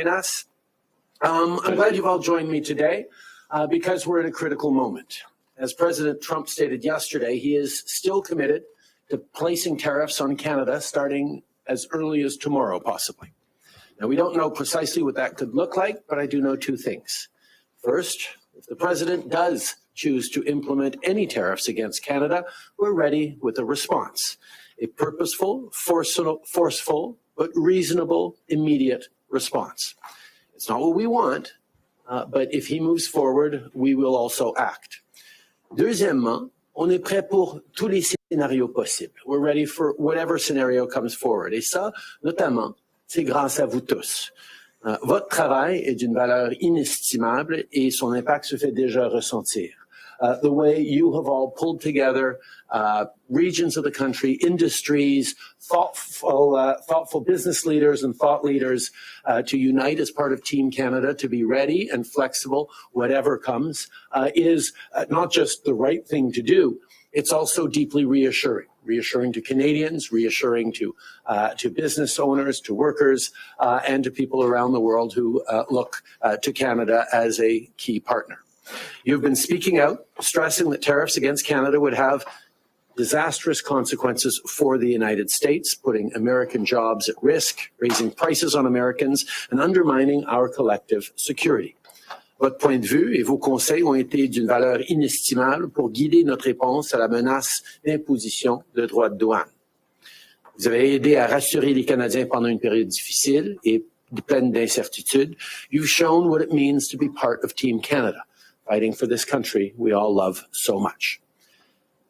us. I'm glad you've all joined me today because we're in a critical moment. As President Trump stated yesterday, he is still committed to placing tariffs on Canada starting as early as tomorrow, possibly. Now, we don't know precisely what that could look like, but I do know two things. First, if the president does choose to implement any tariffs against Canada, we're ready with a response. A purposeful, forceful, but reasonable, immediate response. It's not what we want, but if he moves forward, we will also act. Deuxièmement, on est prêt pour tous les scénarios possibles. We're ready for whatever scenario comes forward. Et ça, notamment, c'est grâce à vous tous. Votre travail est d'une valeur inestimable et son impact se fait déjà ressentir. The way you have all pulled together regions of the country, industries, thoughtful business leaders and thought leaders to unite as part of Team Canada, to be ready and flexible, whatever comes, is not just the right thing to do, it's also deeply reassuring. Reassuring to Canadians, reassuring to business owners, to workers, and to people around the world who look to Canada as a key partner. You've been speaking out, stressing that tariffs against Canada would have disastrous consequences for the United States, putting American jobs at risk, raising prices on Americans, and undermining our collective security. Votre point de vue et vos conseils ont été d'une valeur inestimable pour guider notre réponse à la menace d'imposition de droits de douane. Vous avez aidé à rassurer les Canadiens pendant une période difficile et pleine d'incertitudes. You've shown what it means to be part of Team Canada, fighting for this country we all love so much.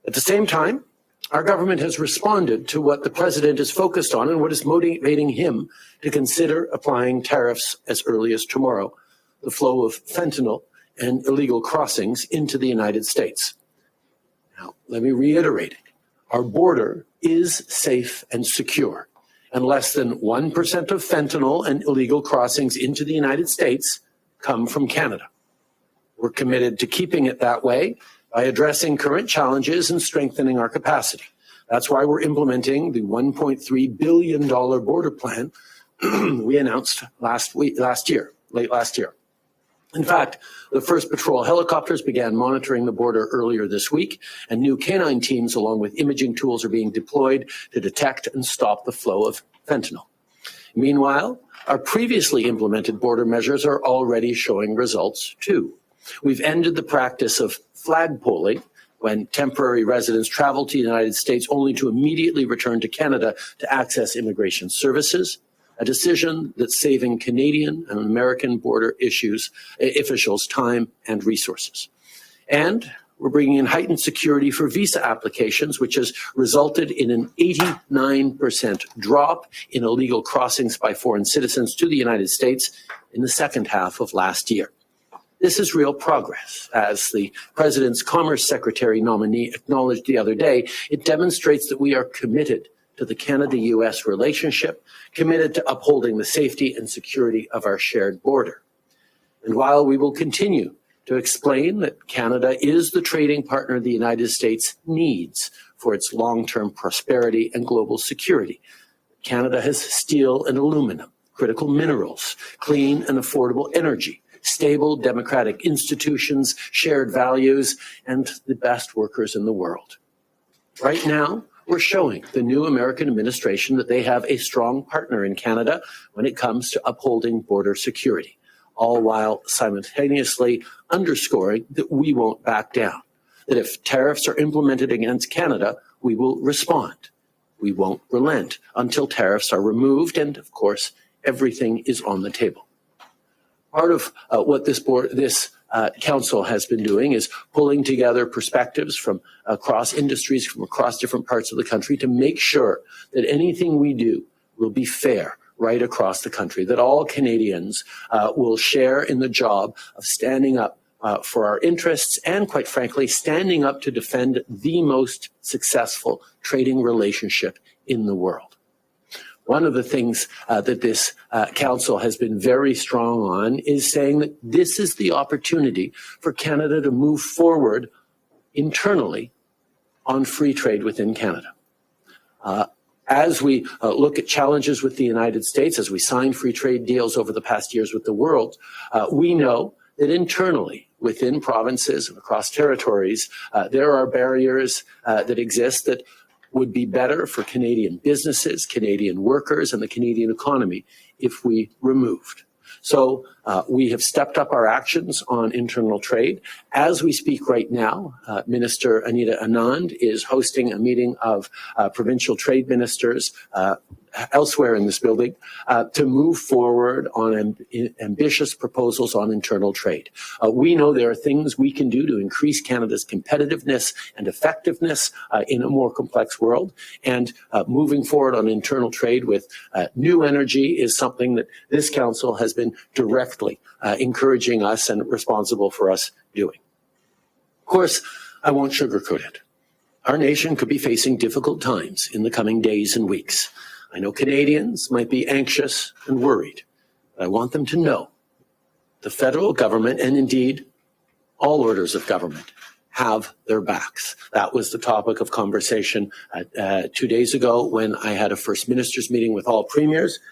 At the same time, our government has responded to what the president is focused on and what is motivating him to consider applying tariffs as early as tomorrow, the flow of fentanyl and illegal crossings into the United States. Now, let me reiterate it. Our border is safe and secure, and less than 1% of fentanyl and illegal crossings into the United States come from Canada. We're committed to keeping it that way by addressing current challenges and strengthening our capacity. That's why we're implementing the $1.3 billion border plan we announced late last year. In fact, the first patrol helicopters began monitoring the border earlier this week, and new canine teams along with imaging tools are being deployed to detect and stop the flow of fentanyl. Meanwhile, our previously implemented border measures are already showing results too. We've ended the practice of flagpoling, when temporary residents travel to the United States only to immediately return to Canada to access immigration services, a decision that's saving Canadian and American border officials time and resources. And we're bringing in heightened security for visa applications, which has resulted in an 89% drop in illegal crossings by foreign citizens to the United States in the second half of last year. This is real progress. As the President's Commerce Secretary nominee acknowledged the other day, it demonstrates that we are committed to the Canada-US relationship, committed to upholding the safety and security of our shared border. And while we will continue to explain that Canada is the trading partner the United States needs for its long-term prosperity and global security, Canada has steel and aluminum, critical minerals, clean and affordable energy, stable democratic institutions, shared values, and the best workers in the world. Right now, we're showing the new American administration that they have a strong partner in Canada when it comes to upholding border security, all while simultaneously underscoring that we won't back down, that if tariffs are implemented against Canada, we will respond. We won't relent until tariffs are removed, and of course, everything is on the table. Part of what this council has been doing is pulling together perspectives from across industries, from across different parts of the country to make sure that anything we do will be fair right across the country, that all Canadians will share in the job of standing up for our interests and, quite frankly, standing up to defend the most successful trading relationship in the world. One of the things that this council has been very strong on is saying that this is the opportunity for Canada to move forward internally on free trade within Canada. As we look at challenges with the United States, as we sign free trade deals over the past years with the world, we know that internally, within provinces and across territories, there are barriers that exist that would be better for Canadian businesses, Canadian workers, and the Canadian economy if we removed. So we have stepped up our actions on internal trade. As we speak right now, Minister Anita Anand is hosting a meeting of provincial trade ministers elsewhere in this building to move forward on ambitious proposals on internal trade. We know there are things we can do to increase Canada's competitiveness and effectiveness in a more complex world, and moving forward on internal trade with new energy is something that this council has been directly encouraging us and responsible for us doing. Of course, I won't sugarcoat it. Our nation could be facing difficult times in the coming days and weeks. I know Canadians might be anxious and worried, but I want them to know the federal government, and indeed all orders of government, have their backs. That was the topic of conversation 2 days ago when I had a First Minister's meeting with all premiers.